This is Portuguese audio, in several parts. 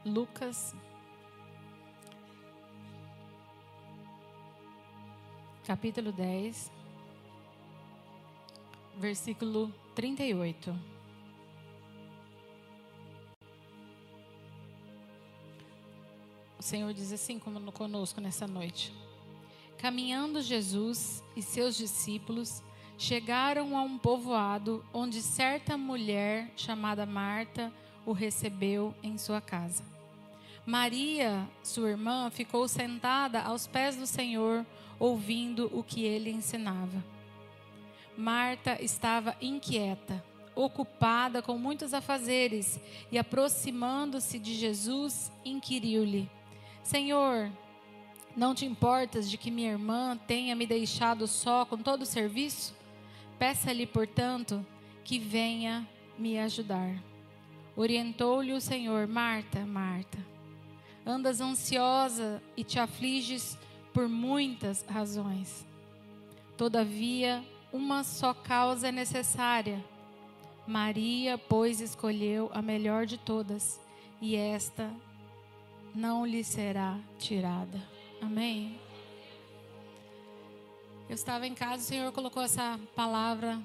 Lucas, capítulo 10, versículo 38. O Senhor diz assim conosco nessa noite: caminhando Jesus e seus discípulos chegaram a um povoado onde certa mulher chamada Marta o recebeu em sua casa. Maria, sua irmã, ficou sentada aos pés do Senhor, ouvindo o que ele ensinava. Marta estava inquieta, ocupada com muitos afazeres, e aproximando-se de Jesus, inquiriu-lhe: Senhor, não te importas de que minha irmã tenha me deixado só com todo o serviço? Peça-lhe, portanto, que venha me ajudar. Orientou-lhe o Senhor: Marta, Marta, andas ansiosa e te afliges por muitas razões. Todavia, uma só causa é necessária. Maria, pois, escolheu a melhor de todas, e esta não lhe será tirada. Amém? Eu estava em casa, o Senhor colocou essa palavra,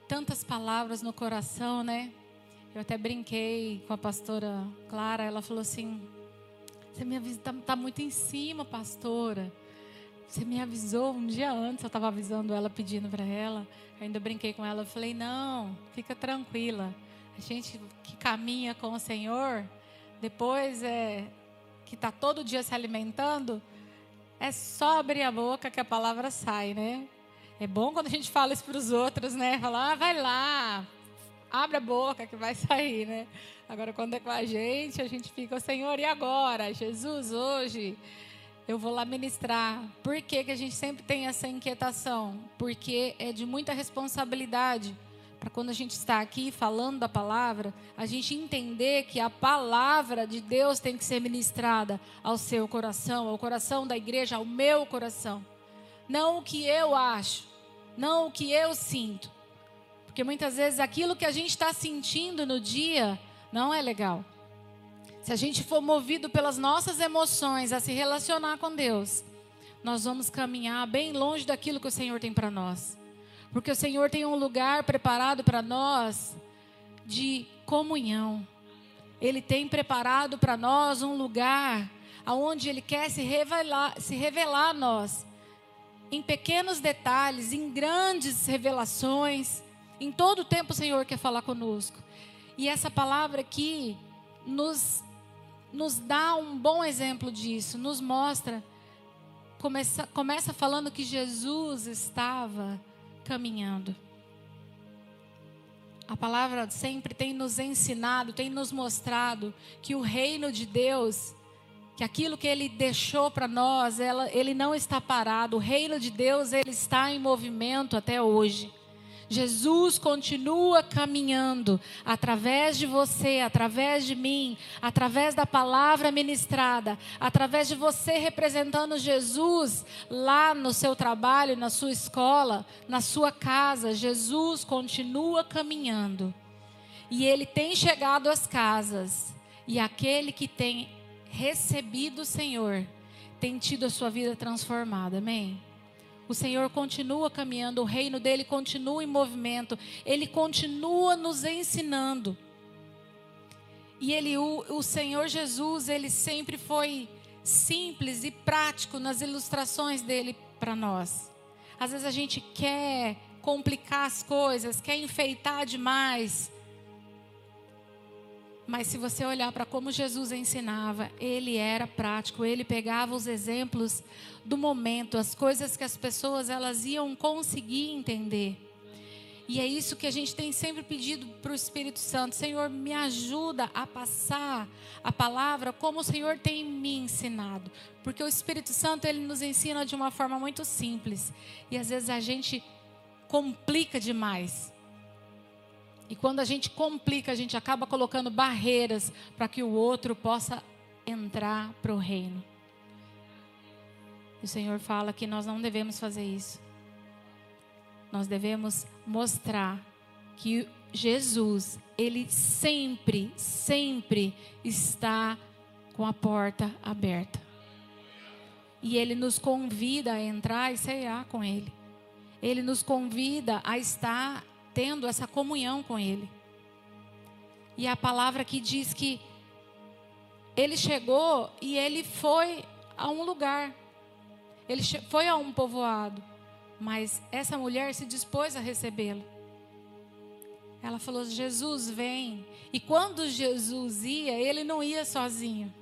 tantas palavras no coração, né? Eu até brinquei com a pastora Clara, ela falou assim: você me avisou, tá muito em cima, pastora. Você me avisou um dia antes, eu estava avisando ela, pedindo para ela. Eu ainda brinquei com ela, eu falei: não, fica tranquila. A gente que caminha com o Senhor, depois que está todo dia se alimentando, é só abrir a boca que a palavra sai, né? É bom quando a gente fala isso para os outros, né? Falar: vai lá, abre a boca que vai sair, né? Agora, quando é com a gente fica: Senhor, e agora? Jesus, hoje eu vou lá ministrar. Por que a gente sempre tem essa inquietação? Porque é de muita responsabilidade para quando a gente está aqui falando da palavra, a gente entender que a palavra de Deus tem que ser ministrada ao seu coração, ao coração da igreja, ao meu coração. Não o que eu acho, não o que eu sinto. Porque muitas vezes aquilo que a gente está sentindo no dia não é legal. Se a gente for movido pelas nossas emoções a se relacionar com Deus, nós vamos caminhar bem longe daquilo que o Senhor tem para nós. Porque o Senhor tem um lugar preparado para nós de comunhão. Ele tem preparado para nós um lugar onde Ele quer se revelar a nós. Em pequenos detalhes, em grandes revelações. Em todo o tempo o Senhor quer falar conosco. E essa palavra aqui nos dá um bom exemplo disso. Nos mostra, começa falando que Jesus estava caminhando. A palavra sempre tem nos ensinado, tem nos mostrado que o reino de Deus, que aquilo que Ele deixou para nós, Ele não está parado. O reino de Deus, Ele está em movimento até hoje. Jesus continua caminhando através de você, através de mim, através da palavra ministrada, através de você representando Jesus lá no seu trabalho, na sua escola, na sua casa. Jesus continua caminhando e Ele tem chegado às casas, e aquele que tem recebido o Senhor tem tido a sua vida transformada. Amém? O Senhor continua caminhando, o reino dele continua em movimento, Ele continua nos ensinando. E o Senhor Jesus, Ele sempre foi simples e prático nas ilustrações dele para nós. Às vezes a gente quer complicar as coisas, quer enfeitar demais. Mas se você olhar para como Jesus ensinava, Ele era prático, Ele pegava os exemplos do momento, as coisas que as pessoas elas iam conseguir entender. E é isso que a gente tem sempre pedido para o Espírito Santo: Senhor, me ajuda a passar a palavra como o Senhor tem me ensinado. Porque o Espírito Santo, Ele nos ensina de uma forma muito simples. E às vezes a gente complica demais. E quando a gente complica, a gente acaba colocando barreiras para que o outro possa entrar para o reino. O Senhor fala que nós não devemos fazer isso. Nós devemos mostrar que Jesus, Ele sempre está com a porta aberta. E Ele nos convida a entrar e ceiar com Ele. Ele nos convida a estar tendo essa comunhão com Ele. E a palavra que diz que Ele chegou e Ele foi a um lugar. Ele foi a um povoado. Mas essa mulher se dispôs a recebê-lo. Ela falou: Jesus, vem. E quando Jesus ia, Ele não ia sozinho.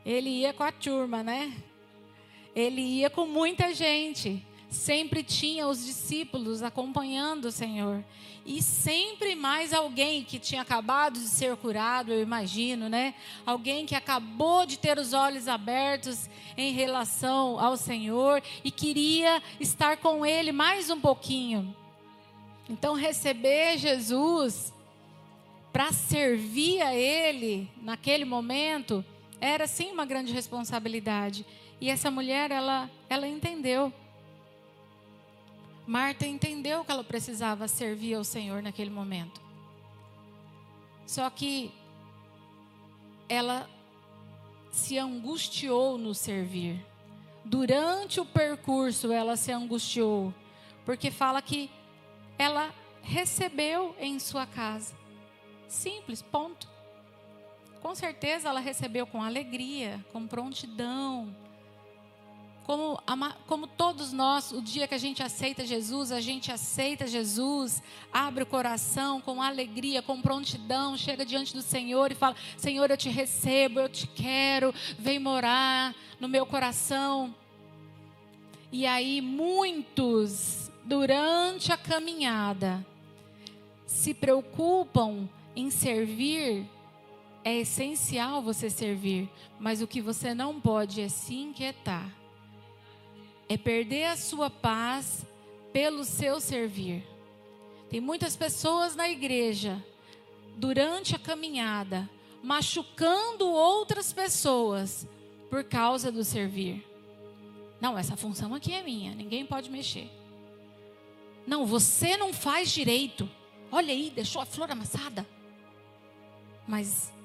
Ele ia com a turma, né? Ele ia com muita gente. Sempre tinha os discípulos acompanhando o Senhor. E sempre mais alguém que tinha acabado de ser curado, eu imagino, né? Alguém que acabou de ter os olhos abertos em relação ao Senhor e queria estar com Ele mais um pouquinho. Então, receber Jesus para servir a Ele naquele momento era sim uma grande responsabilidade. E essa mulher, ela entendeu. Marta entendeu que ela precisava servir ao Senhor naquele momento. Só que ela se angustiou no servir. Durante o percurso ela se angustiou, porque fala que ela recebeu em sua casa. Simples, ponto. Com certeza ela recebeu com alegria, com prontidão. Como todos nós, o dia que a gente aceita Jesus, abre o coração com alegria, com prontidão, chega diante do Senhor e fala: Senhor, eu te recebo, eu te quero, vem morar no meu coração. E aí muitos, durante a caminhada, se preocupam em servir. É essencial você servir, mas o que você não pode é se inquietar. É perder a sua paz pelo seu servir. Tem muitas pessoas na igreja, durante a caminhada, machucando outras pessoas por causa do servir. Não, essa função aqui é minha, ninguém pode mexer. Não, você não faz direito. Olha aí, deixou a flor amassada. Mas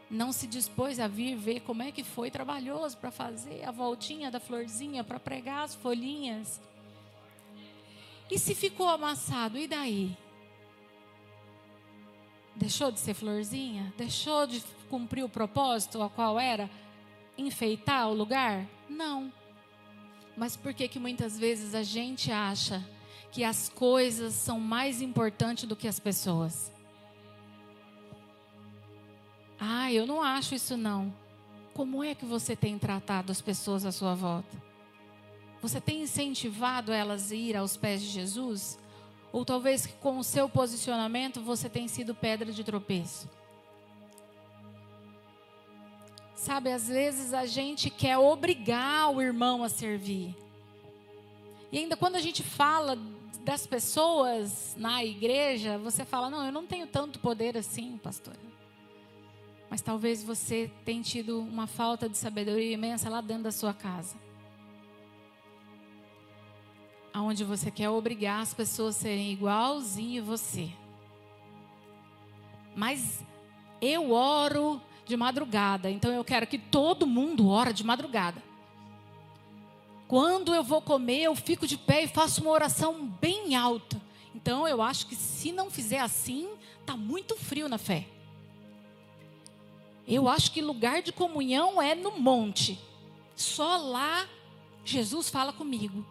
não se dispôs a vir ver como é que foi trabalhoso para fazer a voltinha da florzinha, para pregar as folhinhas. E se ficou amassado, e daí? Deixou de ser florzinha? Deixou de cumprir o propósito ao qual era? Enfeitar o lugar? Não. Mas por que muitas vezes a gente acha que as coisas são mais importantes do que as pessoas? Eu não acho isso não. Como é que você tem tratado as pessoas à sua volta? Você tem incentivado elas a ir aos pés de Jesus? Ou talvez com o seu posicionamento você tem sido pedra de tropeço? Sabe, às vezes a gente quer obrigar o irmão a servir. E ainda quando a gente fala das pessoas na igreja, você fala: não, eu não tenho tanto poder assim, pastora. Mas talvez você tenha tido uma falta de sabedoria imensa lá dentro da sua casa. Onde você quer obrigar as pessoas a serem igualzinho você. Mas eu oro de madrugada, então eu quero que todo mundo ore de madrugada. Quando eu vou comer, eu fico de pé e faço uma oração bem alta. Então eu acho que se não fizer assim, está muito frio na fé. Eu acho que lugar de comunhão é no monte. Só lá Jesus fala comigo.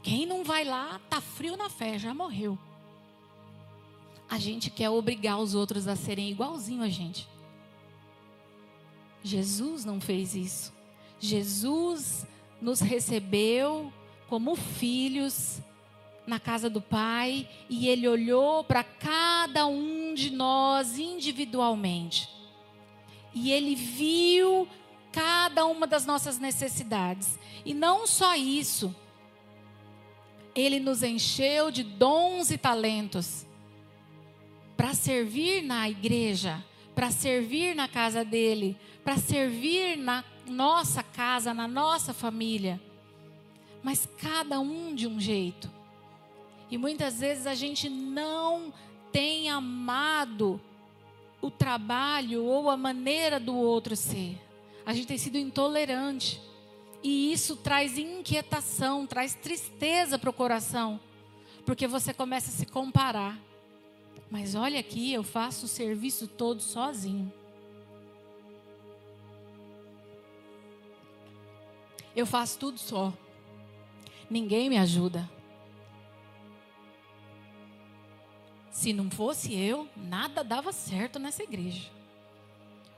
Quem não vai lá está frio na fé, já morreu. A gente quer obrigar os outros a serem igualzinho a gente. Jesus não fez isso. Jesus nos recebeu como filhos na casa do Pai e Ele olhou para cada um de nós individualmente. E Ele viu cada uma das nossas necessidades. E não só isso. Ele nos encheu de dons e talentos para servir na igreja, para servir na casa dele, para servir na nossa casa, na nossa família. Mas cada um de um jeito. E muitas vezes a gente não tem amado o trabalho ou a maneira do outro ser. A gente tem sido intolerante. E isso traz inquietação, traz tristeza para o coração. Porque você começa a se comparar. Mas olha aqui, eu faço o serviço todo sozinho. Eu faço tudo só. Ninguém me ajuda. Se não fosse eu, nada dava certo nessa igreja.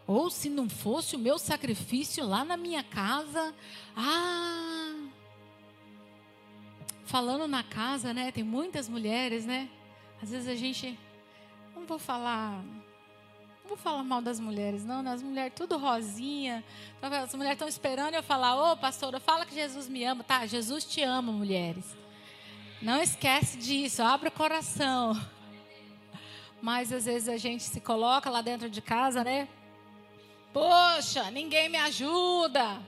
Ou se não fosse o meu sacrifício lá na minha casa. Falando na casa, né? Tem muitas mulheres, né? Às vezes a gente... Não vou falar mal das mulheres, não. As mulheres tudo rosinha. As mulheres estão esperando eu falar: ô pastora, fala que Jesus me ama. Tá, Jesus te ama, mulheres. Não esquece disso, abre o coração. Mas às vezes a gente se coloca lá dentro de casa, né? Poxa, ninguém me ajuda.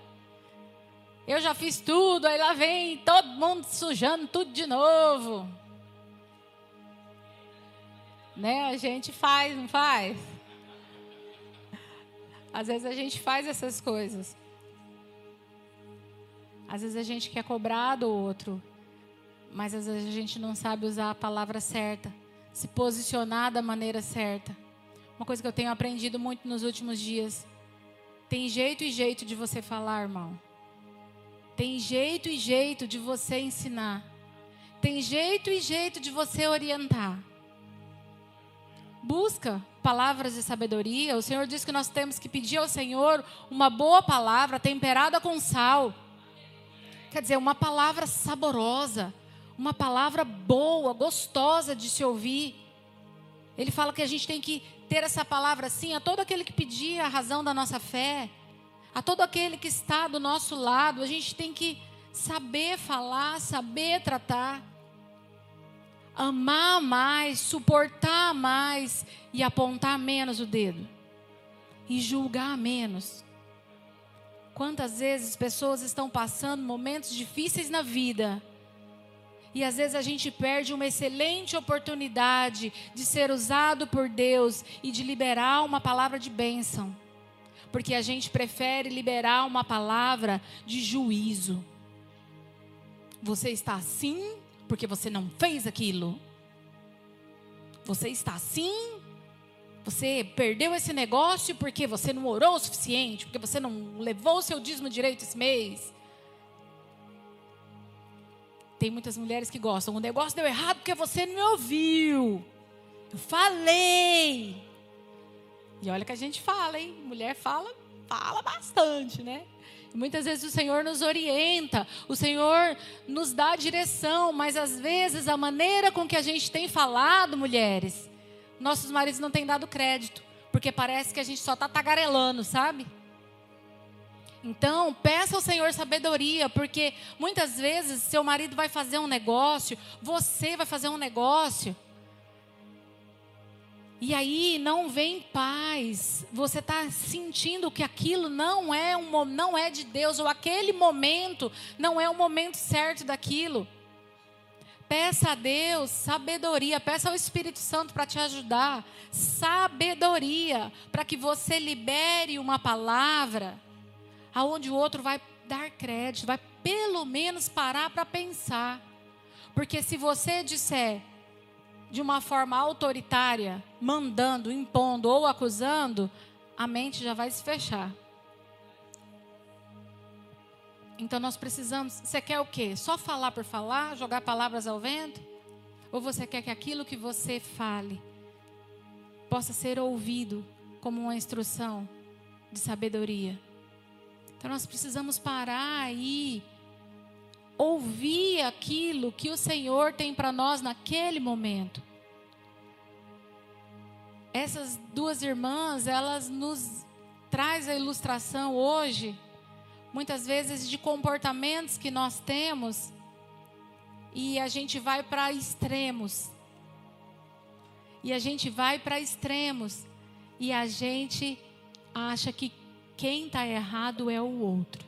Eu já fiz tudo, aí lá vem todo mundo sujando tudo de novo. Né? A gente faz, não faz? Às vezes a gente faz essas coisas. Às vezes a gente quer cobrar do outro. Mas às vezes a gente não sabe usar a palavra certa. Se posicionar da maneira certa. Uma coisa que eu tenho aprendido muito nos últimos dias. Tem jeito e jeito de você falar, irmão. Tem jeito e jeito de você ensinar. Tem jeito e jeito de você orientar. Busca palavras de sabedoria. O Senhor diz que nós temos que pedir ao Senhor uma boa palavra temperada com sal. Quer dizer, uma palavra saborosa. Uma palavra boa, gostosa de se ouvir. Ele fala que a gente tem que ter essa palavra assim a todo aquele que pedir a razão da nossa fé. A todo aquele que está do nosso lado. A gente tem que saber falar, saber tratar. Amar mais, suportar mais e apontar menos o dedo. E julgar menos. Quantas vezes pessoas estão passando momentos difíceis na vida. E às vezes a gente perde uma excelente oportunidade de ser usado por Deus e de liberar uma palavra de bênção. Porque a gente prefere liberar uma palavra de juízo. Você está assim porque você não fez aquilo. Você está assim, você perdeu esse negócio porque você não orou o suficiente, porque você não levou o seu dízimo direito esse mês. Tem muitas mulheres que gostam. O negócio deu errado porque você não me ouviu. Eu falei. E olha que a gente fala, hein? Mulher fala bastante, né? E muitas vezes o Senhor nos orienta, o Senhor nos dá direção, mas às vezes a maneira com que a gente tem falado, mulheres, nossos maridos não têm dado crédito, porque parece que a gente só está tagarelando, sabe? Então, peça ao Senhor sabedoria, porque muitas vezes seu marido vai fazer um negócio, você vai fazer um negócio, e aí não vem paz. Você está sentindo que aquilo não é de Deus, ou aquele momento não é o momento certo daquilo. Peça a Deus sabedoria, peça ao Espírito Santo para te ajudar. Sabedoria, para que você libere uma palavra aonde o outro vai dar crédito, vai pelo menos parar para pensar. Porque se você disser de uma forma autoritária, mandando, impondo ou acusando, a mente já vai se fechar. Então nós precisamos, você quer o quê? Só falar por falar, jogar palavras ao vento? Ou você quer que aquilo que você fale possa ser ouvido como uma instrução de sabedoria? Então nós precisamos parar e ouvir aquilo que o Senhor tem para nós naquele momento. Essas duas irmãs, elas nos trazem a ilustração hoje, muitas vezes de comportamentos que nós temos e a gente vai para extremos. E a gente vai para extremos e a gente acha que quem está errado é o outro.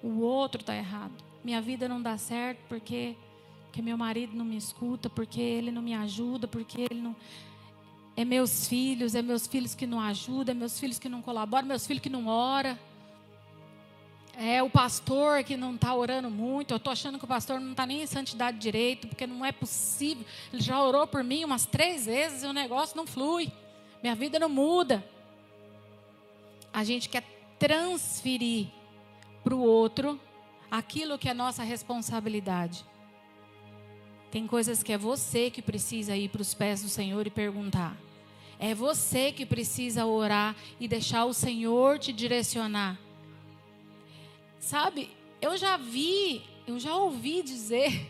O outro está errado. Minha vida não dá certo porque meu marido não me escuta, porque ele não me ajuda, porque ele não... é meus filhos que não ajudam, é meus filhos que não colaboram, meus filhos que não oram. É o pastor que não está orando muito. Eu estou achando que o pastor não está nem em santidade direito, porque não é possível. Ele já orou por mim umas 3 vezes e o negócio não flui. Minha vida não muda. A gente quer transferir para o outro aquilo que é nossa responsabilidade. Tem coisas que é você que precisa ir para os pés do Senhor e perguntar. É você que precisa orar e deixar o Senhor te direcionar. Sabe, eu já ouvi dizer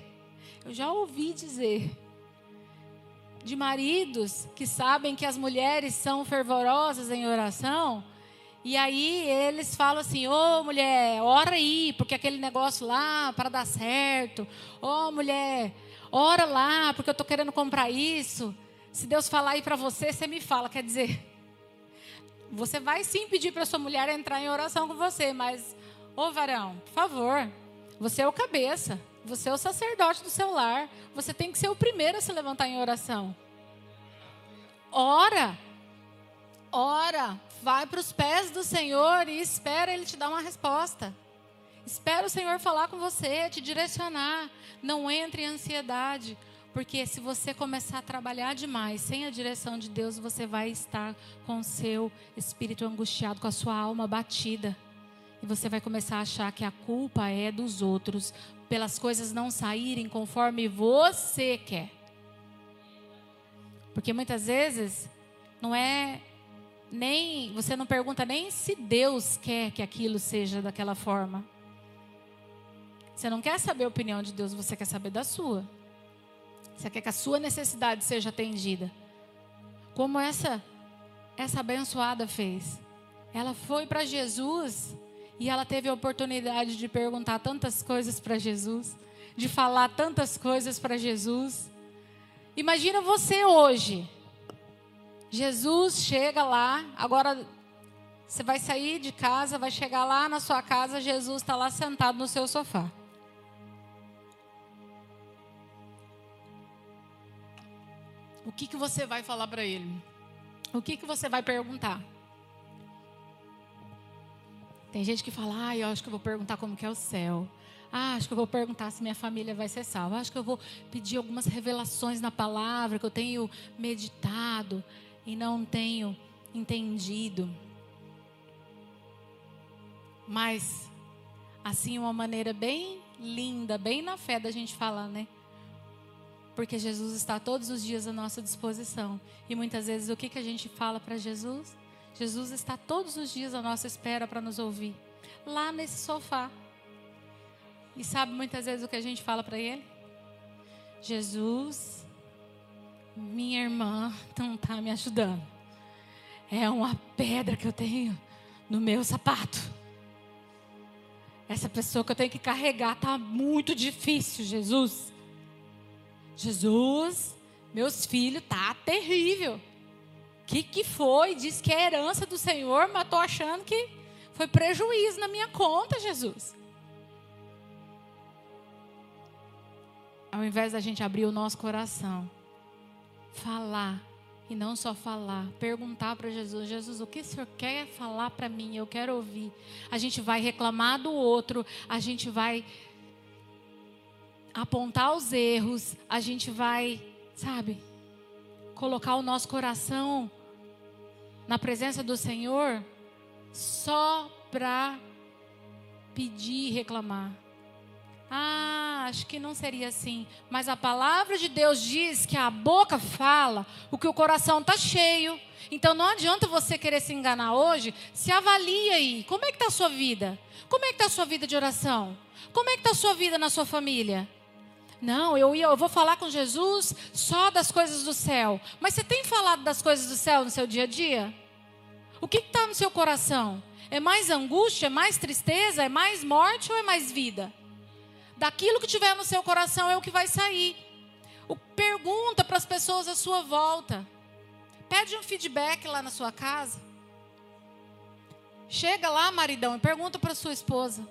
de maridos que sabem que as mulheres são fervorosas em oração, e aí eles falam assim: ô mulher, ora aí, porque aquele negócio lá para dar certo. Ô mulher, ora lá, porque eu estou querendo comprar isso. Se Deus falar aí para você, você me fala. Quer dizer, você vai sim pedir para sua mulher entrar em oração com você, mas... Ô varão, por favor, você é o cabeça, você é o sacerdote do seu lar, você tem que ser o primeiro a se levantar em oração. Ora, vai para os pés do Senhor e espera Ele te dar uma resposta. Espera o Senhor falar com você, te direcionar. Não entre em ansiedade, porque se você começar a trabalhar demais sem a direção de Deus, você vai estar com o seu espírito angustiado, com a sua alma batida. E você vai começar a achar que a culpa é dos outros, pelas coisas não saírem conforme você quer. Porque muitas vezes você não pergunta nem se Deus quer que aquilo seja daquela forma. Você não quer saber a opinião de Deus, você quer saber da sua. Você quer que a sua necessidade seja atendida. Como essa abençoada fez. Ela foi para Jesus e ela teve a oportunidade de perguntar tantas coisas para Jesus, de falar tantas coisas para Jesus. Imagina você hoje. Jesus chega lá, agora você vai sair de casa, vai chegar lá na sua casa, Jesus está lá sentado no seu sofá. O que você vai falar para ele? O que você vai perguntar? Tem gente que fala: eu acho que eu vou perguntar como que é o céu. Acho que eu vou perguntar se minha família vai ser salva. Acho que eu vou pedir algumas revelações na palavra que eu tenho meditado e não tenho entendido. Mas, assim, uma maneira bem linda, bem na fé da gente falar, né? Porque Jesus está todos os dias à nossa disposição. E muitas vezes o que a gente fala para Jesus? Jesus está todos os dias à nossa espera para nos ouvir. Lá nesse sofá. E sabe muitas vezes o que a gente fala para Ele? Jesus, minha irmã não está me ajudando. É uma pedra que eu tenho no meu sapato. Essa pessoa que eu tenho que carregar está muito difícil, Jesus. Jesus, meus filhos, tá terrível. Que foi? Diz que é herança do Senhor, mas estou achando que foi prejuízo na minha conta, Jesus. Ao invés da gente abrir o nosso coração, falar, e não só falar, perguntar para Jesus: Jesus, o que o Senhor quer falar para mim? Eu quero ouvir. A gente vai reclamar do outro, a gente vai apontar os erros, a gente vai, colocar o nosso coração na presença do Senhor só para pedir e reclamar. Acho que não seria assim. Mas a palavra de Deus diz que a boca fala o que o coração está cheio. Então não adianta você querer se enganar hoje. Se avalia aí. Como é que está a sua vida? Como é que está a sua vida de oração? Como é que está a sua vida na sua família? Não, eu vou falar com Jesus só das coisas do céu. Mas você tem falado das coisas do céu no seu dia a dia? O que está no seu coração? É mais angústia, é mais tristeza, é mais morte ou é mais vida? Daquilo que tiver no seu coração é o que vai sair. Pergunta para as pessoas à sua volta. Pede um feedback lá na sua casa. Chega lá, maridão, e pergunta para sua esposa: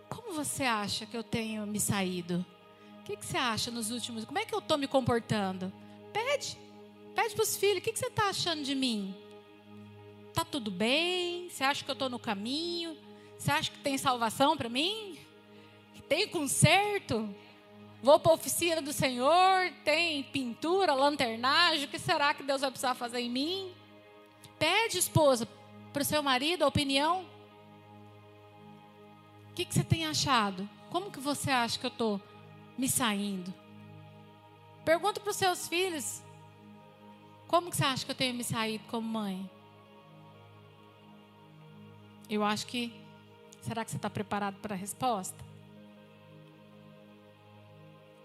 como você acha que eu tenho me saído? O que você acha nos últimos... Como é que eu estou me comportando? Pede. Pede para os filhos, o que você está achando de mim? Tá tudo bem? Você acha que eu estou no caminho? Você acha que tem salvação para mim? Que tem conserto? Vou para a oficina do Senhor, tem pintura, lanternagem, o que será que Deus vai precisar fazer em mim? Pede, esposa, para o seu marido a opinião. O que você tem achado? Como que você acha que eu estou me saindo? Pergunta para os seus filhos. Como que você acha que eu tenho me saído como mãe? Eu acho que... Será que você está preparado para a resposta?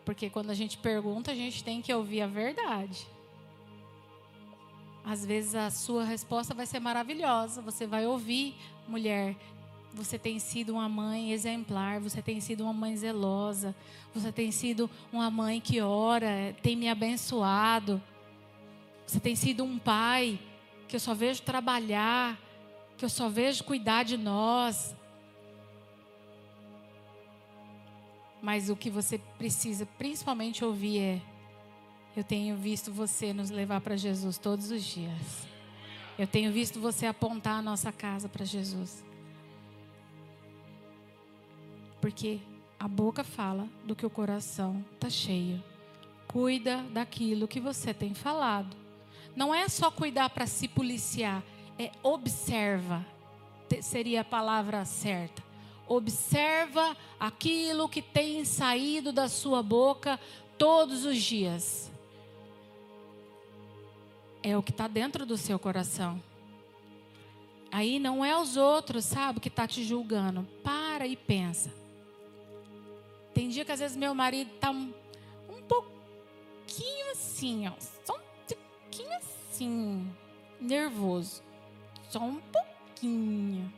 Porque quando a gente pergunta, a gente tem que ouvir a verdade. Às vezes a sua resposta vai ser maravilhosa. Você vai ouvir, mulher, você tem sido uma mãe exemplar, você tem sido uma mãe zelosa, você tem sido uma mãe que ora, tem me abençoado. Você tem sido um pai que eu só vejo trabalhar, que eu só vejo cuidar de nós. Mas o que você precisa principalmente ouvir é: eu tenho visto você nos levar para Jesus todos os dias. Eu tenho visto você apontar a nossa casa para Jesus. Porque a boca fala do que o coração está cheio. Cuida daquilo que você tem falado. Não é só cuidar para se policiar, é observa. Seria a palavra certa. Observa aquilo que tem saído da sua boca todos os dias. É o que está dentro do seu coração. Aí não é os outros, sabe, que está te julgando. Para e pensa. Tem dia que às vezes meu marido está um pouquinho assim, ó, só um pouquinho assim, nervoso. Só um pouquinho.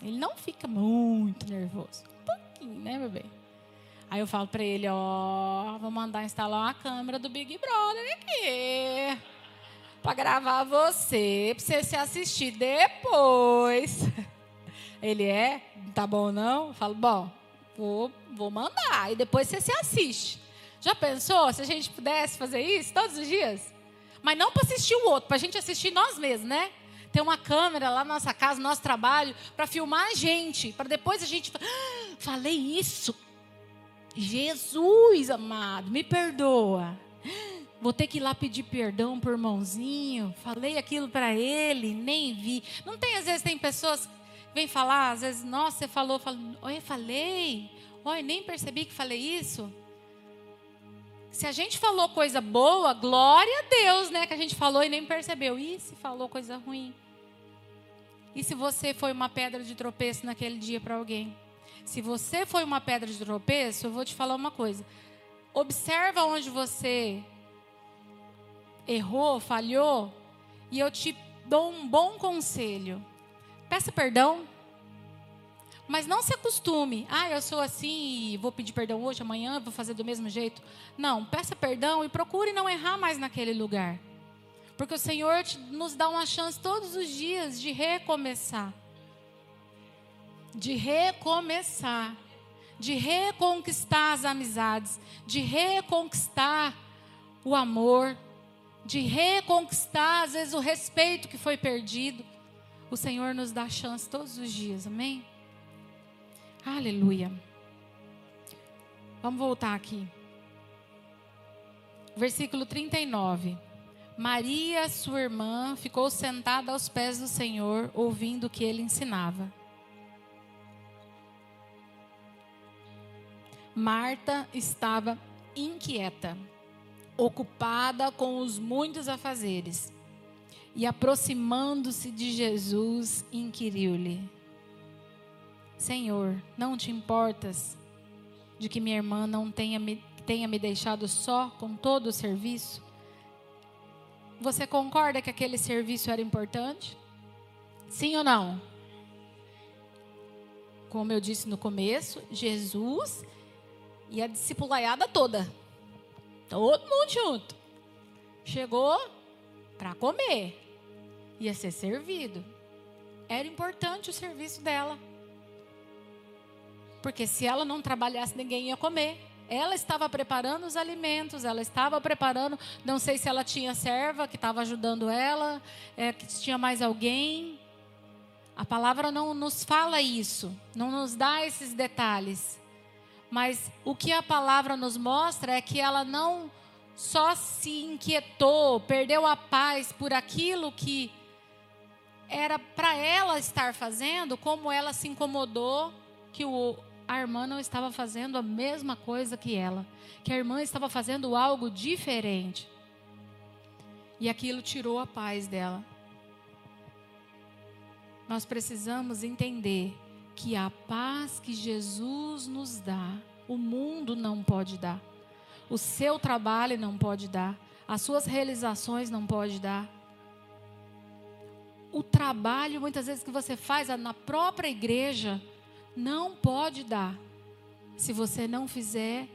Ele não fica muito nervoso. Um pouquinho, né, bebê? Aí eu falo pra ele, ó, vou mandar instalar uma câmera do Big Brother aqui. Pra gravar você, pra você se assistir depois. Ele tá bom não? Eu falo, bom, vou mandar. E depois você se assiste. Já pensou se a gente pudesse fazer isso todos os dias? Mas não para assistir o outro, pra gente assistir nós mesmos, né? Tem uma câmera lá na nossa casa, no nosso trabalho, para filmar a gente. Para depois a gente... falei isso. Jesus amado, me perdoa. Vou ter que ir lá pedir perdão pro irmãozinho. Falei aquilo para ele, nem vi. Não tem, às vezes tem pessoas que vêm falar, às vezes, nossa, você falou. Oi, falei. Oi, nem percebi que falei isso. Se a gente falou coisa boa, glória a Deus, né? Que a gente falou e nem percebeu. E se falou coisa ruim? E se você foi uma pedra de tropeço naquele dia para alguém? Se você foi uma pedra de tropeço, eu vou te falar uma coisa. Observa onde você errou, falhou, e eu te dou um bom conselho. Peça perdão. Mas não se acostume. Eu sou assim e vou pedir perdão hoje, amanhã vou fazer do mesmo jeito. Não, peça perdão e procure não errar mais naquele lugar. Porque o Senhor nos dá uma chance todos os dias de recomeçar. De recomeçar. De reconquistar as amizades. De reconquistar o amor. De reconquistar, às vezes, o respeito que foi perdido. O Senhor nos dá chance todos os dias, amém? Aleluia. Vamos voltar aqui. Versículo 39. Maria, sua irmã, ficou sentada aos pés do Senhor, ouvindo o que ele ensinava. Marta estava inquieta, ocupada com os muitos afazeres. E aproximando-se de Jesus, inquiriu-lhe: Senhor, não te importas de que minha irmã não tenha me deixado só com todo o serviço? Você concorda que aquele serviço era importante? Sim ou não? Como eu disse no começo, Jesus e a discipulaiada toda. Todo mundo junto. Chegou para comer. Ia ser servido. Era importante o serviço dela. Porque se ela não trabalhasse, ninguém ia comer. Ela estava preparando os alimentos, ela estava preparando, não sei se ela tinha serva que estava ajudando ela, que tinha mais alguém. A palavra não nos fala isso, não nos dá esses detalhes. Mas o que a palavra nos mostra é que ela não só se inquietou, perdeu a paz por aquilo que era para ela estar fazendo, como ela se incomodou que a irmã não estava fazendo a mesma coisa que ela, que a irmã estava fazendo algo diferente. E aquilo tirou a paz dela. Nós precisamos entender que a paz que Jesus nos dá, o mundo não pode dar. O seu trabalho não pode dar. As suas realizações não pode dar. O trabalho, muitas vezes, que você faz na própria igreja, não pode dar. Se você não fizer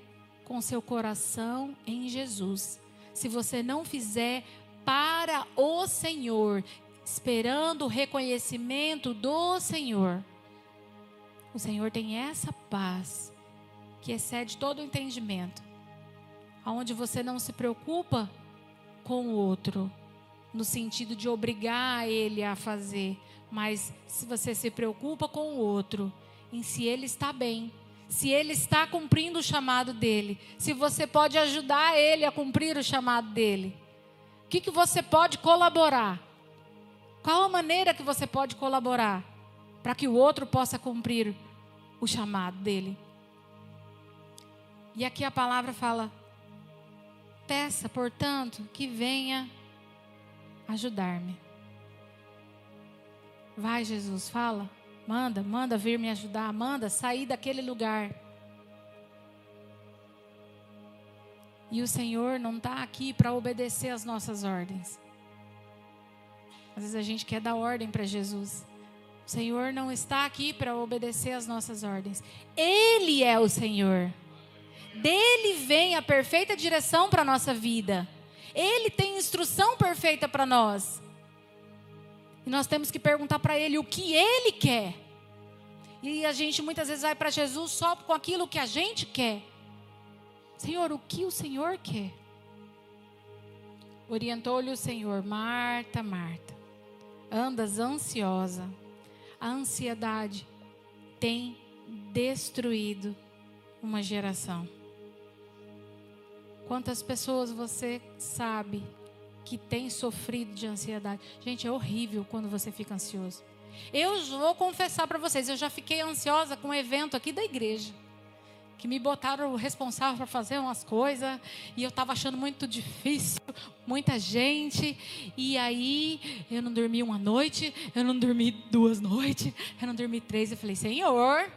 com seu coração em Jesus. Se você não fizer para o Senhor, esperando o reconhecimento do Senhor. O Senhor tem essa paz que excede todo o entendimento. Onde você não se preocupa com o outro, no sentido de obrigar ele a fazer, mas se você se preocupa com o outro, em se ele está bem, se ele está cumprindo o chamado dele, se você pode ajudar ele a cumprir o chamado dele. O que você pode colaborar? Qual a maneira que você pode colaborar para que o outro possa cumprir o chamado dele? E aqui a palavra fala: peça, portanto, que venha ajudar-me. Vai, Jesus, fala. Manda vir me ajudar. Manda sair daquele lugar. E o Senhor não está aqui para obedecer às nossas ordens. Às vezes a gente quer dar ordem para Jesus. O Senhor não está aqui para obedecer às nossas ordens. Ele é o Senhor. Dele vem a perfeita direção para a nossa vida. Ele tem instrução perfeita para nós. E nós temos que perguntar para Ele o que Ele quer. E a gente muitas vezes vai para Jesus só com aquilo que a gente quer. Senhor, o que o Senhor quer? Orientou-lhe o Senhor: Marta, Marta, andas ansiosa. A ansiedade tem destruído uma geração. Quantas pessoas você sabe que tem sofrido de ansiedade? Gente, é horrível quando você fica ansioso. Eu vou confessar para vocês, eu já fiquei ansiosa com um evento aqui da igreja, que me botaram o responsável para fazer umas coisas, e eu estava achando muito difícil, muita gente, e aí eu não dormi uma noite, eu não dormi 2 noites, eu não dormi 3, eu falei: Senhor,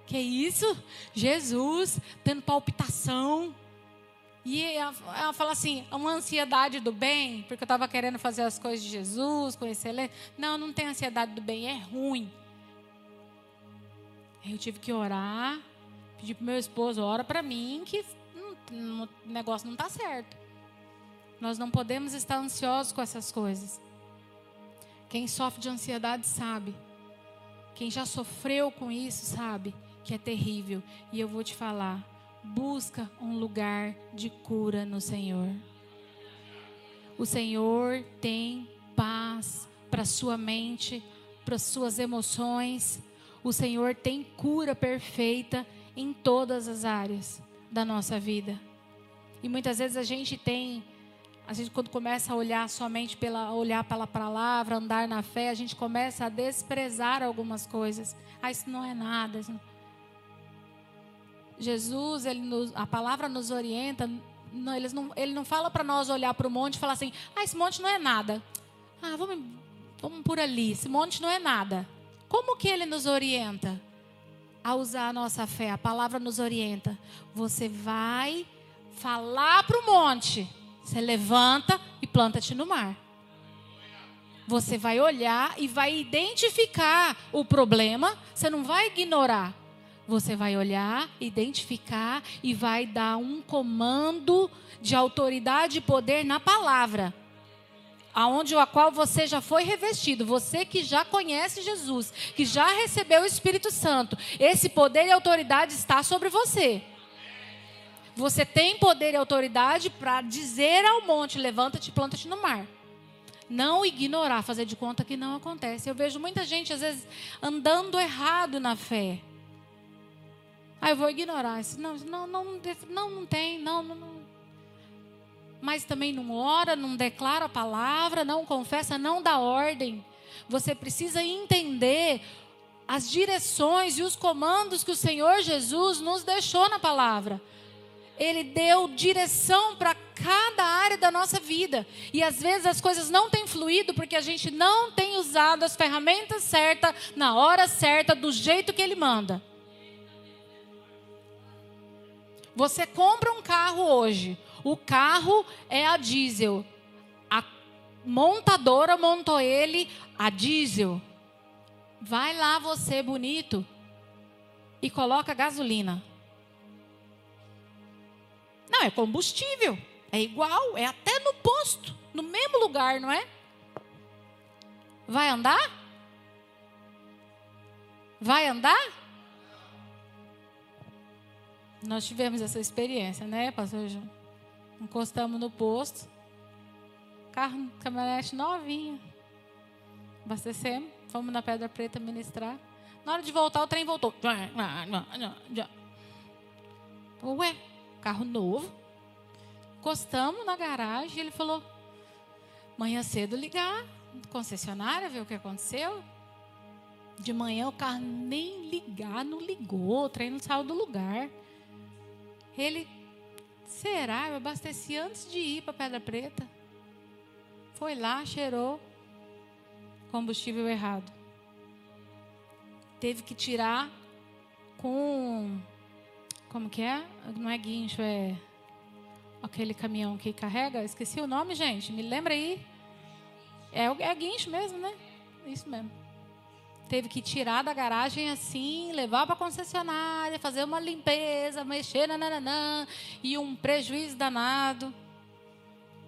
que isso? Jesus, tendo palpitação. E ela fala assim, uma ansiedade do bem, porque eu estava querendo fazer as coisas de Jesus, conhecer Ele. Não tem ansiedade do bem, é ruim. Aí eu tive que orar, pedir para o meu esposo: ora para mim, que o negócio não está certo. Nós não podemos estar ansiosos com essas coisas. Quem sofre de ansiedade sabe. Quem já sofreu com isso sabe que é terrível. E eu vou te falar: busca um lugar de cura no Senhor. O Senhor tem paz para sua mente, para suas emoções. O Senhor tem cura perfeita em todas as áreas da nossa vida. E muitas vezes a gente quando começa a olhar somente olhar pela palavra, andar na fé, a gente começa a desprezar algumas coisas. Isso não é nada. Jesus, a palavra nos orienta, ele não fala para nós olhar para o monte e falar assim: esse monte não é nada. Vamos por ali, esse monte não é nada. Como que ele nos orienta? A usar a nossa fé, a palavra nos orienta. Você vai falar para o monte, você levanta e planta-te no mar. Você vai olhar e vai identificar o problema, você não vai ignorar. Você vai olhar, identificar e vai dar um comando de autoridade e poder na palavra, a qual você já foi revestido. Você que já conhece Jesus, que já recebeu o Espírito Santo, esse poder e autoridade está sobre você. Você tem poder e autoridade para dizer ao monte, levanta-te e planta-te no mar. Não ignorar, fazer de conta que não acontece. Eu vejo muita gente, às vezes, andando errado na fé. Eu vou ignorar. Não tem. Mas também não ora, não declara a palavra, não confessa, não dá ordem. Você precisa entender as direções e os comandos que o Senhor Jesus nos deixou na palavra. Ele deu direção para cada área da nossa vida. E às vezes as coisas não têm fluído porque a gente não tem usado as ferramentas certas, na hora certa, do jeito que Ele manda. Você compra um carro hoje. O carro é a diesel. A montadora montou ele a diesel. Vai lá você, bonito, e coloca gasolina. Não, é combustível. É igual, é até no posto, no mesmo lugar, não é? Vai andar? Vai andar? Nós tivemos essa experiência, né, pastor João? Encostamos no posto. Carro, caminhonete novinha. Abastecemos, fomos na Pedra Preta ministrar. Na hora de voltar, o trem voltou. Ué, carro novo. Encostamos na garagem. Ele falou: manhã cedo ligar, concessionária, ver o que aconteceu. De manhã o carro nem ligar, não ligou. O trem não saiu do lugar. Ele, será? Eu abasteci antes de ir para Pedra Preta. Foi lá, cheirou. Combustível errado. Teve que tirar com... Como que é? Não é guincho, é... aquele caminhão que carrega. Esqueci o nome, gente. Me lembra aí. É guincho mesmo, né? Isso mesmo. Teve que tirar da garagem assim, levar para a concessionária, fazer uma limpeza, mexer, nananã, e um prejuízo danado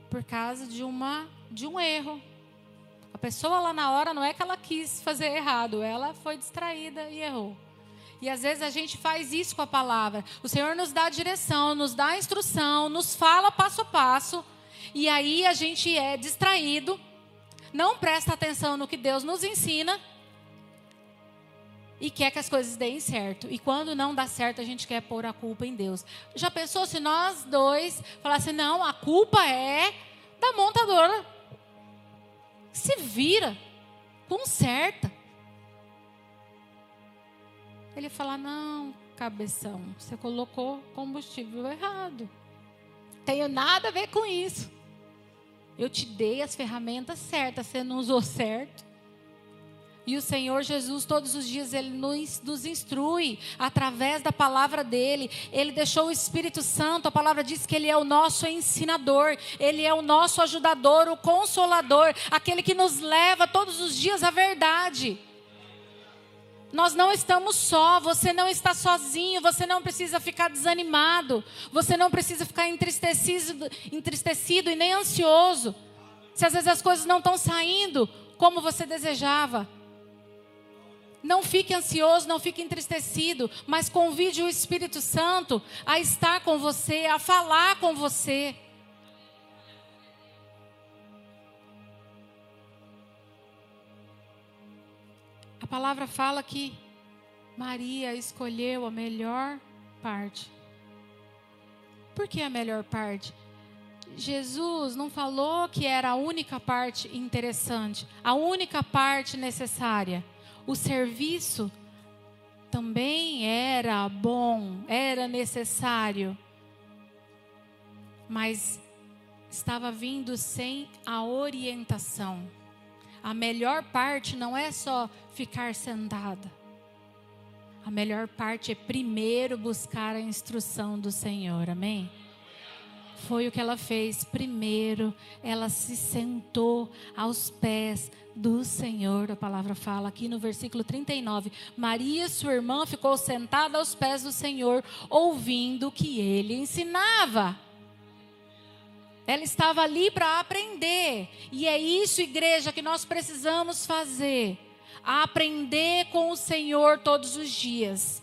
por causa de um erro. A pessoa lá na hora não é que ela quis fazer errado, ela foi distraída e errou. E às vezes a gente faz isso com a palavra. O Senhor nos dá a direção, nos dá a instrução, nos fala passo a passo, e aí a gente é distraído, não presta atenção no que Deus nos ensina, e quer que as coisas deem certo. E quando não dá certo, a gente quer pôr a culpa em Deus. Já pensou se nós dois falassem: não, a culpa é da montadora. Se vira, conserta. Ele fala: não, cabeção, você colocou combustível errado. Tenho nada a ver com isso. Eu te dei as ferramentas certas, você não usou certo. E o Senhor Jesus, todos os dias, Ele nos instrui através da palavra dEle. Ele deixou o Espírito Santo, a palavra diz que Ele é o nosso ensinador, Ele é o nosso ajudador, o consolador, aquele que nos leva todos os dias à verdade. Nós não estamos só, você não está sozinho, você não precisa ficar desanimado, você não precisa ficar entristecido e nem ansioso, se às vezes as coisas não estão saindo como você desejava. Não fique ansioso, não fique entristecido, mas convide o Espírito Santo a estar com você, a falar com você. A palavra fala que Maria escolheu a melhor parte. Por que a melhor parte? Jesus não falou que era a única parte interessante, a única parte necessária. O serviço também era bom, era necessário, mas estava vindo sem a orientação. A melhor parte não é só ficar sentada. A melhor parte é primeiro buscar a instrução do Senhor, amém? Foi o que ela fez. Primeiro, ela se sentou aos pés do Senhor. A palavra fala aqui no versículo 39. Maria, sua irmã, ficou sentada aos pés do Senhor, ouvindo o que ele ensinava. Ela estava ali para aprender. E é isso, igreja, que nós precisamos fazer. Aprender com o Senhor todos os dias.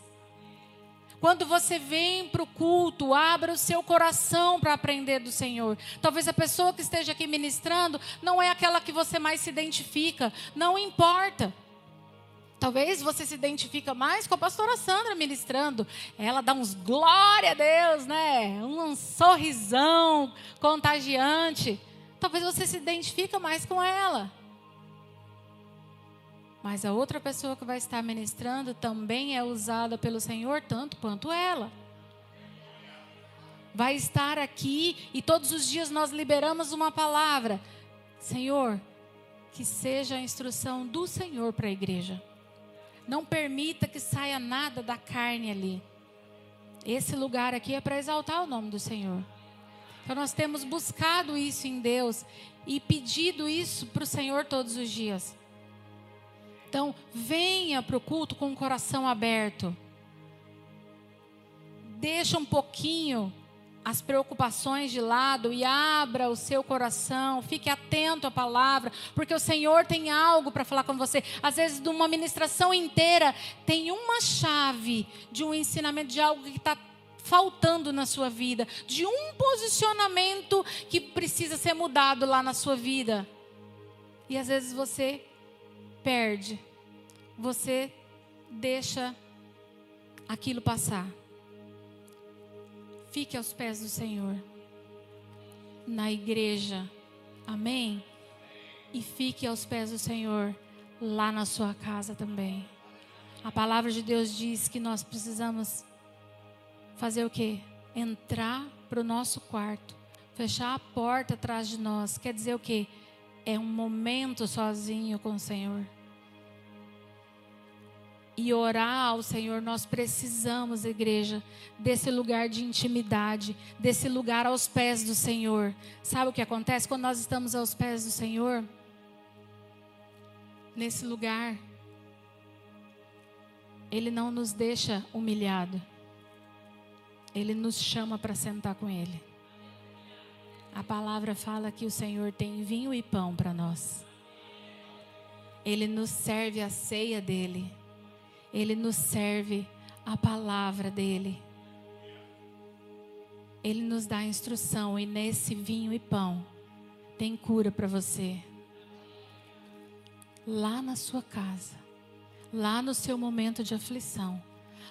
Quando você vem para o culto, abra o seu coração para aprender do Senhor. Talvez a pessoa que esteja aqui ministrando não é aquela que você mais se identifica. Não importa. Talvez você se identifica mais com a pastora Sandra ministrando. Ela dá uns glória a Deus, né? Um sorrisão contagiante. Talvez você se identifica mais com ela. Mas a outra pessoa que vai estar ministrando também é usada pelo Senhor tanto quanto ela. Vai estar aqui e todos os dias nós liberamos uma palavra. Senhor, que seja a instrução do Senhor para a igreja. Não permita que saia nada da carne ali. Esse lugar aqui é para exaltar o nome do Senhor. Então nós temos buscado isso em Deus e pedido isso para o Senhor todos os dias. Então, venha para o culto com o coração aberto. Deixa um pouquinho as preocupações de lado e abra o seu coração. Fique atento à palavra, porque o Senhor tem algo para falar com você. Às vezes, de uma ministração inteira, tem uma chave de um ensinamento de algo que está faltando na sua vida. De um posicionamento que precisa ser mudado lá na sua vida. E às vezes você perde, você deixa aquilo passar. Fique aos pés do Senhor, na igreja, amém? E fique aos pés do Senhor, lá na sua casa também. A palavra de Deus diz que nós precisamos fazer o quê? Entrar para o nosso quarto, fechar a porta atrás de nós. Quer dizer o quê? É um momento sozinho com o Senhor. E orar ao Senhor, nós precisamos, igreja, desse lugar de intimidade, desse lugar aos pés do Senhor. Sabe o que acontece quando nós estamos aos pés do Senhor? Nesse lugar, Ele não nos deixa humilhado. Ele nos chama para sentar com Ele. A palavra fala que o Senhor tem vinho e pão para nós. Ele nos serve a ceia dEle. Ele nos serve a palavra dEle. Ele nos dá instrução e nesse vinho e pão tem cura para você. Lá na sua casa, lá no seu momento de aflição,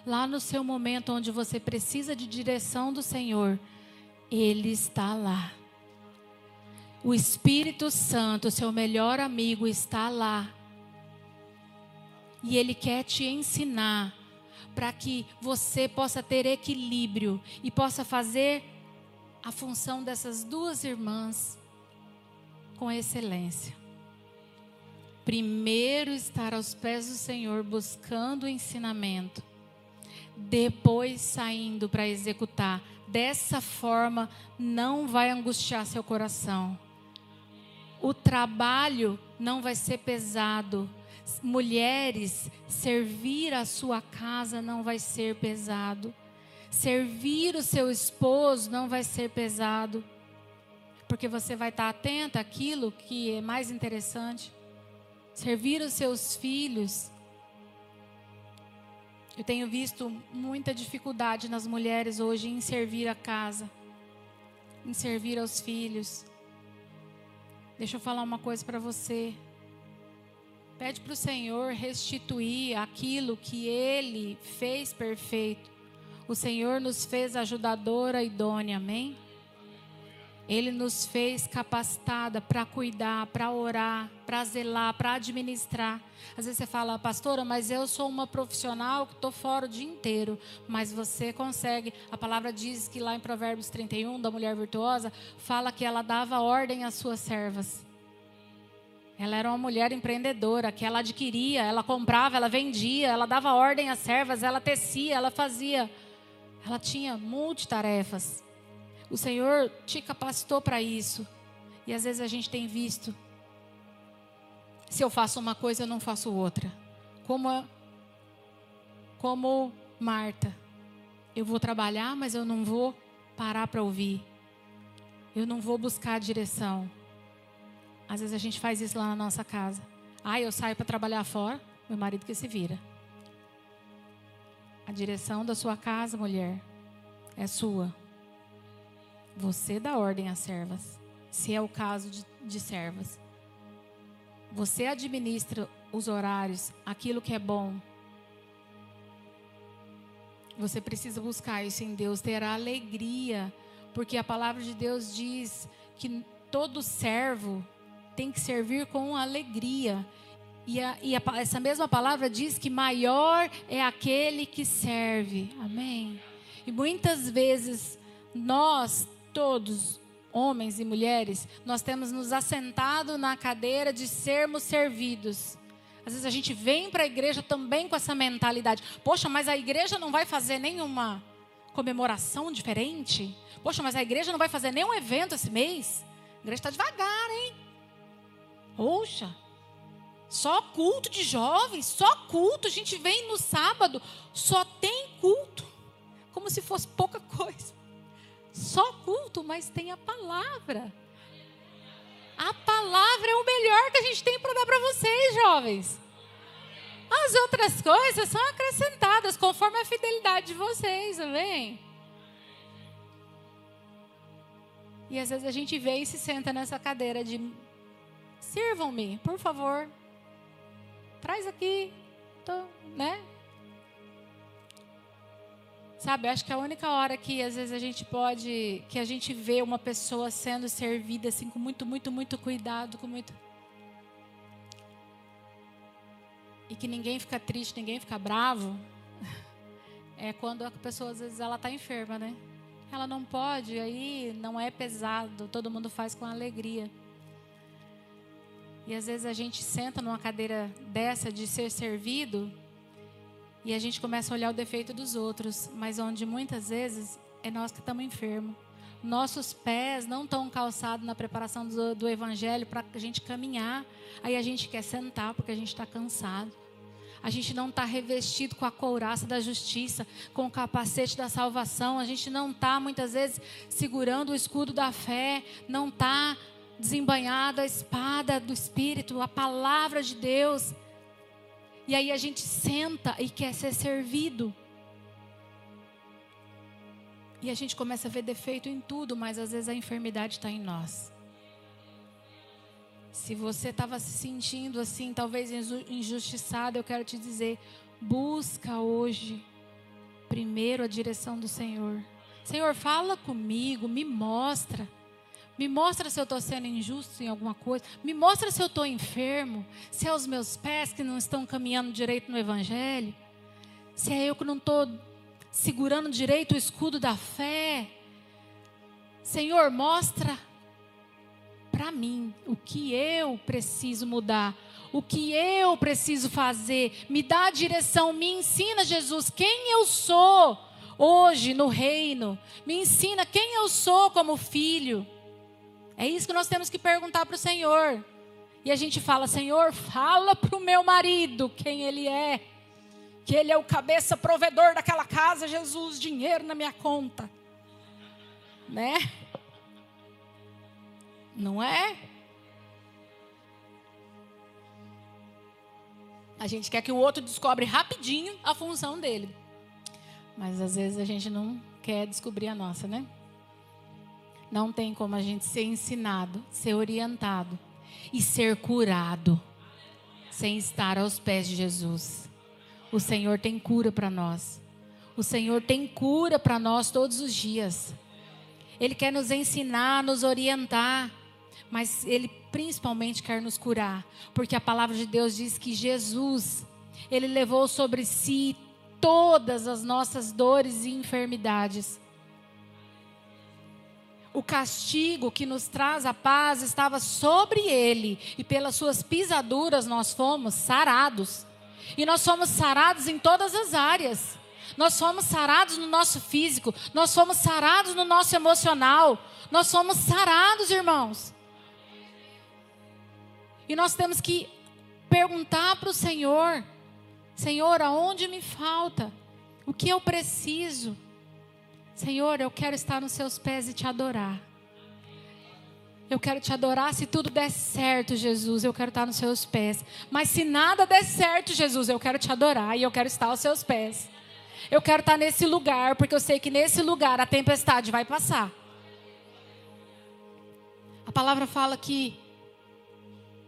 lá no seu momento onde você precisa de direção do Senhor, Ele está lá. O Espírito Santo, seu melhor amigo, está lá. E Ele quer te ensinar para que você possa ter equilíbrio e possa fazer a função dessas duas irmãs com excelência. Primeiro estar aos pés do Senhor buscando o ensinamento, depois saindo para executar. Dessa forma não vai angustiar seu coração. O trabalho não vai ser pesado. Mulheres, servir a sua casa não vai ser pesado. Servir o seu esposo não vai ser pesado. Porque você vai estar atenta àquilo que é mais interessante. Servir os seus filhos. Eu tenho visto muita dificuldade nas mulheres hoje em servir a casa. Em servir aos filhos. Deixa eu falar uma coisa para você. Pede para o Senhor restituir aquilo que Ele fez perfeito. O Senhor nos fez ajudadora idônea, amém? Ele nos fez capacitada para cuidar, para orar, para zelar, para administrar. Às vezes você fala, pastora, mas eu sou uma profissional que estou fora o dia inteiro. Mas você consegue. A palavra diz que lá em Provérbios 31, da mulher virtuosa, fala que ela dava ordem às suas servas. Ela era uma mulher empreendedora, que ela adquiria, ela comprava, ela vendia, ela dava ordem às servas, ela tecia, ela fazia. Ela tinha multitarefas. O Senhor te capacitou para isso. E às vezes a gente tem visto, se eu faço uma coisa, eu não faço outra. Como Marta. Eu vou trabalhar, mas eu não vou parar para ouvir. Eu não vou buscar a direção. Às vezes a gente faz isso lá na nossa casa. Eu saio para trabalhar fora, meu marido que se vira. A direção da sua casa, mulher, é sua. Você dá ordem às servas, se é o caso de servas. Você administra os horários, aquilo que é bom. Você precisa buscar isso em Deus, ter a alegria, porque a palavra de Deus diz que todo servo tem que servir com alegria. Essa mesma palavra diz que maior é aquele que serve. Amém? E muitas vezes nós, todos, homens e mulheres, nós temos nos assentado na cadeira de sermos servidos. Às vezes a gente vem para a igreja também com essa mentalidade. Poxa, mas a igreja não vai fazer nenhuma comemoração diferente? Poxa, mas a igreja não vai fazer nenhum evento esse mês? A igreja está devagar, hein? Poxa, só culto de jovens, só culto. A gente vem no sábado, só tem culto. Como se fosse pouca coisa. Só culto, mas tem a palavra. A palavra é o melhor que a gente tem para dar para vocês, jovens. As outras coisas são acrescentadas conforme a fidelidade de vocês, amém? E às vezes a gente vem e se senta nessa cadeira de: sirvam-me, por favor. Traz aqui, né? Sabe, acho que a única hora que às vezes que a gente vê uma pessoa sendo servida assim com muito cuidado, e que ninguém fica triste, ninguém fica bravo, é quando a pessoa às vezes ela está enferma, né? Ela não pode, aí não é pesado, todo mundo faz com alegria. E às vezes a gente senta numa cadeira dessa de ser servido e a gente começa a olhar o defeito dos outros, mas onde muitas vezes é nós que estamos enfermos. Nossos pés não estão calçados na preparação do evangelho para a gente caminhar. Aí a gente quer sentar porque a gente está cansado. A gente não está revestido com a couraça da justiça, com o capacete da salvação. A gente não está muitas vezes segurando o escudo da fé, não está desembainhado a espada do Espírito, a palavra de Deus. E aí a gente senta e quer ser servido. E a gente começa a ver defeito em tudo, mas às vezes a enfermidade está em nós. Se você estava se sentindo assim, talvez injustiçado, eu quero te dizer, busca hoje primeiro a direção do Senhor. Senhor, fala comigo, me mostra. Me mostra se eu estou sendo injusto em alguma coisa. Me mostra se eu estou enfermo. Se é os meus pés que não estão caminhando direito no evangelho. Se é eu que não estou segurando direito o escudo da fé. Senhor, mostra para mim o que eu preciso mudar. O que eu preciso fazer. Me dá a direção, me ensina, Jesus, quem eu sou hoje no reino. Me ensina quem eu sou como filho. É isso que nós temos que perguntar para o Senhor. E a gente fala: Senhor, fala para o meu marido quem ele é. Que ele é o cabeça provedor daquela casa, Jesus, dinheiro na minha conta. Né? Não é? A gente quer que o outro descobre rapidinho a função dele. Mas às vezes a gente não quer descobrir a nossa, né? Não tem como a gente ser ensinado, ser orientado e ser curado sem estar aos pés de Jesus. O Senhor tem cura para nós. O Senhor tem cura para nós todos os dias. Ele quer nos ensinar, nos orientar, mas Ele principalmente quer nos curar. Porque a palavra de Deus diz que Jesus, Ele levou sobre si todas as nossas dores e enfermidades. O castigo que nos traz a paz estava sobre Ele. E pelas suas pisaduras nós fomos sarados. E nós somos sarados em todas as áreas. Nós somos sarados no nosso físico. Nós somos sarados no nosso emocional. Nós somos sarados, irmãos. E nós temos que perguntar para o Senhor: Senhor, aonde me falta? O que eu preciso? Senhor, eu quero estar nos seus pés e te adorar. Eu quero te adorar se tudo der certo, Jesus. Eu quero estar nos seus pés. Mas se nada der certo, Jesus, eu quero te adorar e eu quero estar aos seus pés. Eu quero estar nesse lugar, porque eu sei que nesse lugar a tempestade vai passar. A palavra fala que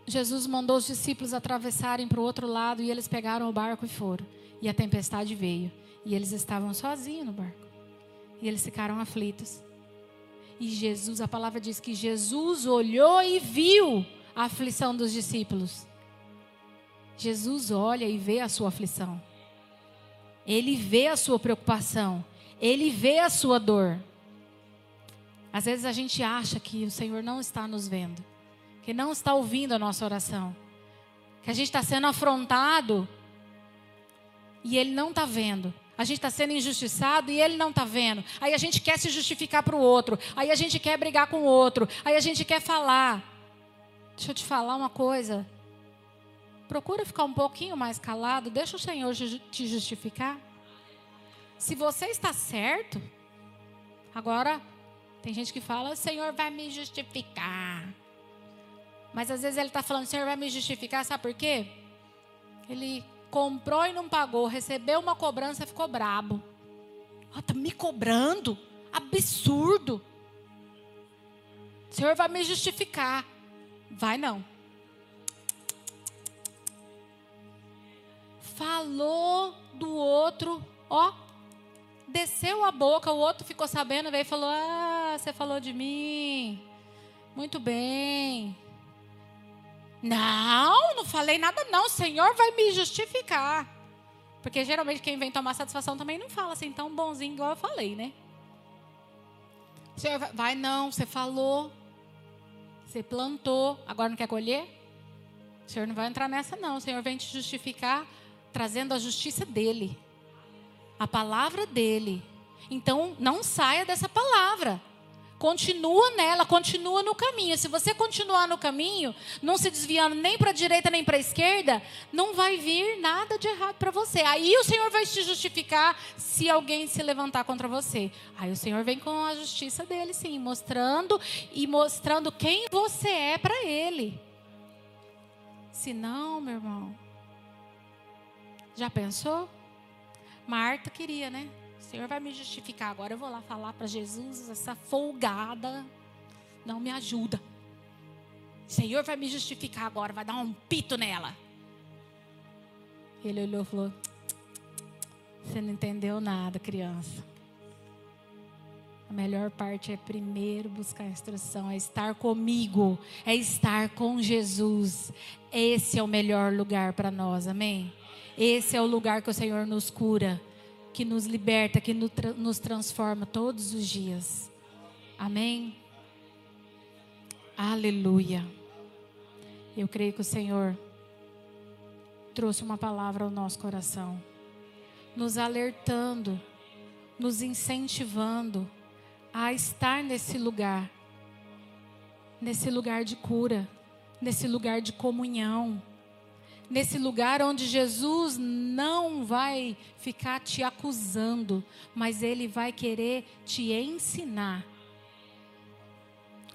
Jesus mandou os discípulos atravessarem para o outro lado e eles pegaram o barco e foram. E a tempestade veio. E eles estavam sozinhos no barco. E eles ficaram aflitos. E Jesus, a palavra diz que Jesus olhou e viu a aflição dos discípulos. Jesus olha e vê a sua aflição. Ele vê a sua preocupação. Ele vê a sua dor. Às vezes a gente acha que o Senhor não está nos vendo. Que não está ouvindo a nossa oração. Que a gente está sendo afrontado e Ele não está vendo. A gente está sendo injustiçado e Ele não está vendo. Aí a gente quer se justificar para o outro. Aí a gente quer brigar com o outro. Aí a gente quer falar. Deixa eu te falar uma coisa. Procura ficar um pouquinho mais calado. Deixa o Senhor te justificar. Se você está certo, agora tem gente que fala, o Senhor vai me justificar. Mas às vezes Ele está falando, o Senhor vai me justificar, sabe por quê? Ele comprou e não pagou, recebeu uma cobrança e ficou brabo. Está me cobrando? Absurdo. O Senhor vai me justificar. Vai não. Falou do outro, ó, desceu a boca, o outro ficou sabendo, veio e falou, você falou de mim, muito bem. Não falei nada não, o Senhor vai me justificar. Porque geralmente quem vem tomar satisfação também não fala assim tão bonzinho igual eu falei, né? O Senhor vai não, você falou, você plantou, agora não quer colher? O Senhor não vai entrar nessa não, o Senhor vem te justificar trazendo a justiça dele, a palavra dele. Então não saia dessa palavra, continua nela, continua no caminho. Se você continuar no caminho, não se desviando nem para a direita nem para a esquerda, não vai vir nada de errado para você. Aí o Senhor vai te justificar se alguém se levantar contra você. Aí o Senhor vem com a justiça dele, sim, mostrando quem você é para ele. Se não, meu irmão, já pensou? Marta queria, né? O Senhor vai me justificar. Agora eu vou lá falar para Jesus, essa folgada não me ajuda. O Senhor vai me justificar agora, vai dar um pito nela. Ele olhou e falou, você não entendeu nada, criança. A melhor parte é primeiro buscar a instrução, é estar comigo, é estar com Jesus. Esse é o melhor lugar para nós, amém? Esse é o lugar que o Senhor nos cura, que nos liberta, que nos transforma todos os dias. Amém? Aleluia. Eu creio que o Senhor trouxe uma palavra ao nosso coração, nos alertando, nos incentivando a estar nesse lugar de cura, nesse lugar de comunhão. Nesse lugar onde Jesus não vai ficar te acusando, mas Ele vai querer te ensinar.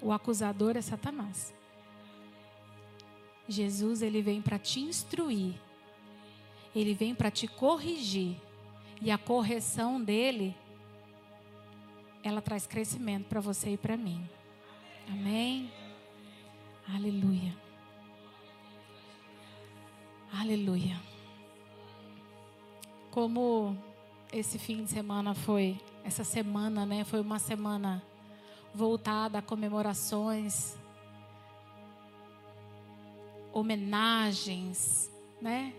O acusador é Satanás. Jesus, Ele vem para te instruir. Ele vem para te corrigir. E a correção dEle, ela traz crescimento para você e para mim. Amém? Aleluia. Aleluia. Como esse fim de semana foi, essa semana, né? Foi uma semana voltada a comemorações, homenagens, né?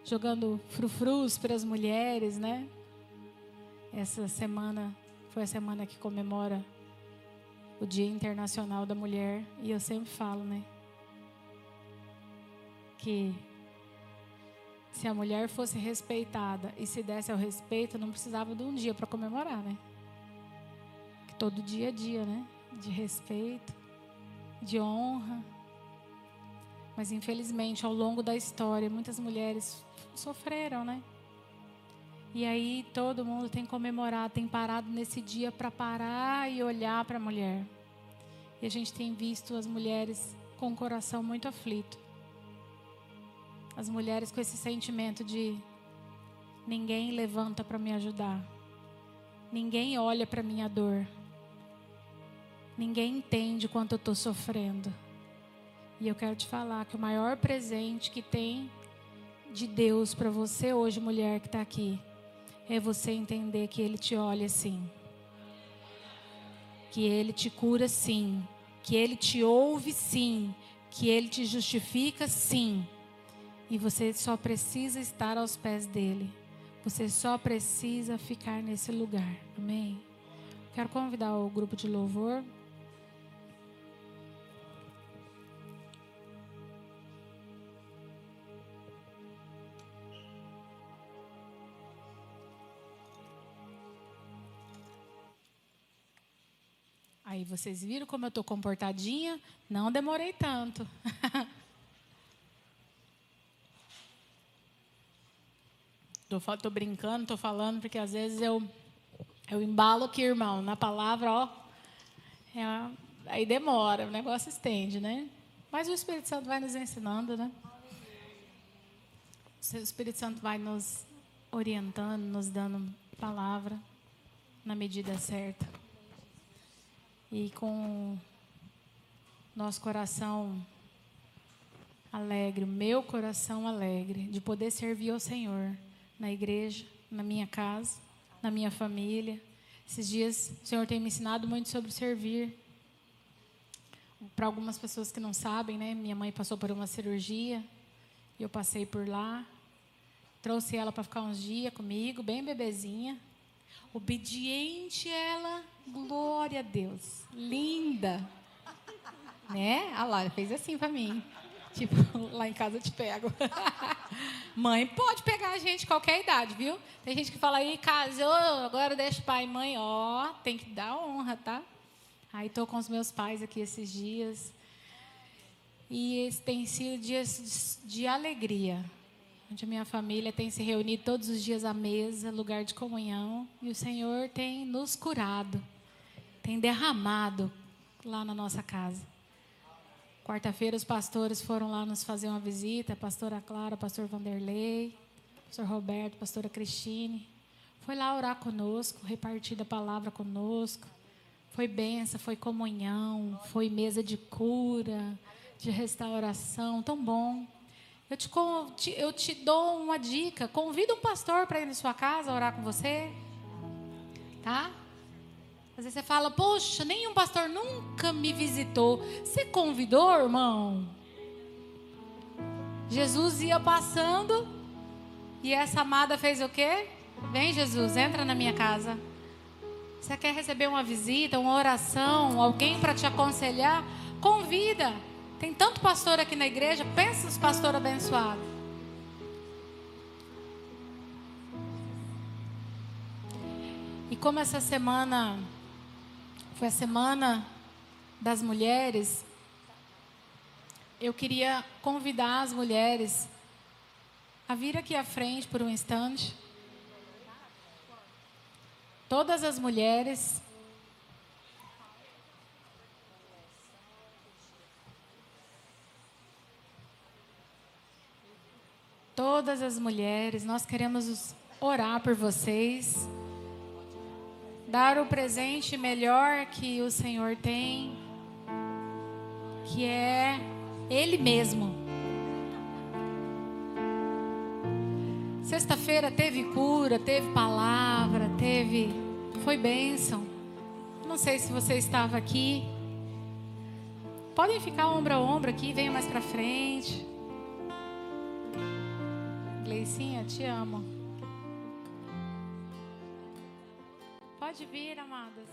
Jogando frufrus para as mulheres, né? Essa semana foi a semana que comemora o Dia Internacional da Mulher. E eu sempre falo, né? Que se a mulher fosse respeitada e se desse ao respeito, não precisava de um dia para comemorar, né? Que todo dia é dia, né? De respeito, de honra. Mas infelizmente, ao longo da história, muitas mulheres sofreram, né? E aí todo mundo tem comemorado, tem parado nesse dia para parar e olhar para a mulher. E a gente tem visto as mulheres com o coração muito aflito. As mulheres com esse sentimento de ninguém levanta para me ajudar. Ninguém olha para minha dor. Ninguém entende quanto eu estou sofrendo. E eu quero te falar que o maior presente que tem de Deus para você hoje, mulher que está aqui, é você entender que Ele te olha sim. Que Ele te cura sim. Que Ele te ouve sim. Que Ele te justifica sim. E você só precisa estar aos pés dEle. Você só precisa ficar nesse lugar. Amém? Quero convidar o grupo de louvor. Aí vocês viram como eu estou comportadinha? Não demorei tanto. Tô brincando, tô falando, porque às vezes eu embalo aqui, irmão, na palavra, ó. Aí demora, o negócio estende, né? Mas o Espírito Santo vai nos ensinando, né? O Espírito Santo vai nos orientando, nos dando palavra na medida certa. E com nosso coração alegre, o meu coração alegre, de poder servir ao Senhor na igreja, na minha casa, na minha família. Esses dias o Senhor tem me ensinado muito sobre servir. Para algumas pessoas que não sabem, né? Minha mãe passou por uma cirurgia e eu passei por lá. Trouxe ela para ficar uns dias comigo, bem bebezinha. Obediente ela, glória a Deus. Linda. Né? Ah lá, fez assim para mim. Tipo, lá em casa eu te pego. Mãe pode pegar a gente qualquer idade, viu? Tem gente que fala aí, casou, agora deixa pai e mãe. Ó, tem que dar honra, tá? Aí estou com os meus pais aqui esses dias. E esses têm sido dias de alegria. Onde a minha família tem se reunido todos os dias à mesa, lugar de comunhão. E o Senhor tem nos curado. Tem derramado lá na nossa casa. Quarta-feira os pastores foram lá nos fazer uma visita. A pastora Clara, o pastor Vanderlei, o pastor Roberto, a pastora Cristine. Foi lá orar conosco, repartir a palavra conosco. Foi bênção, foi comunhão, foi mesa de cura, de restauração, tão bom. Eu te dou uma dica, convida um pastor para ir na sua casa orar com você, tá? Às vezes você fala, poxa, nenhum pastor nunca me visitou. Você convidou, irmão? Jesus ia passando e essa amada fez o quê? Vem, Jesus, entra na minha casa. Você quer receber uma visita, uma oração, alguém para te aconselhar? Convida. Tem tanto pastor aqui na igreja, pensa nos pastores abençoados. E como essa semana foi a semana das mulheres, eu queria convidar as mulheres a vir aqui à frente por um instante. Todas as mulheres. Todas as mulheres, nós queremos orar por vocês. Dar o presente melhor que o Senhor tem, que é Ele mesmo. Sexta-feira teve cura, teve palavra, foi bênção. Não sei se você estava aqui. Podem ficar ombro a ombro aqui, venha mais para frente. Gleicinha, te amo. Pode vir, amadas.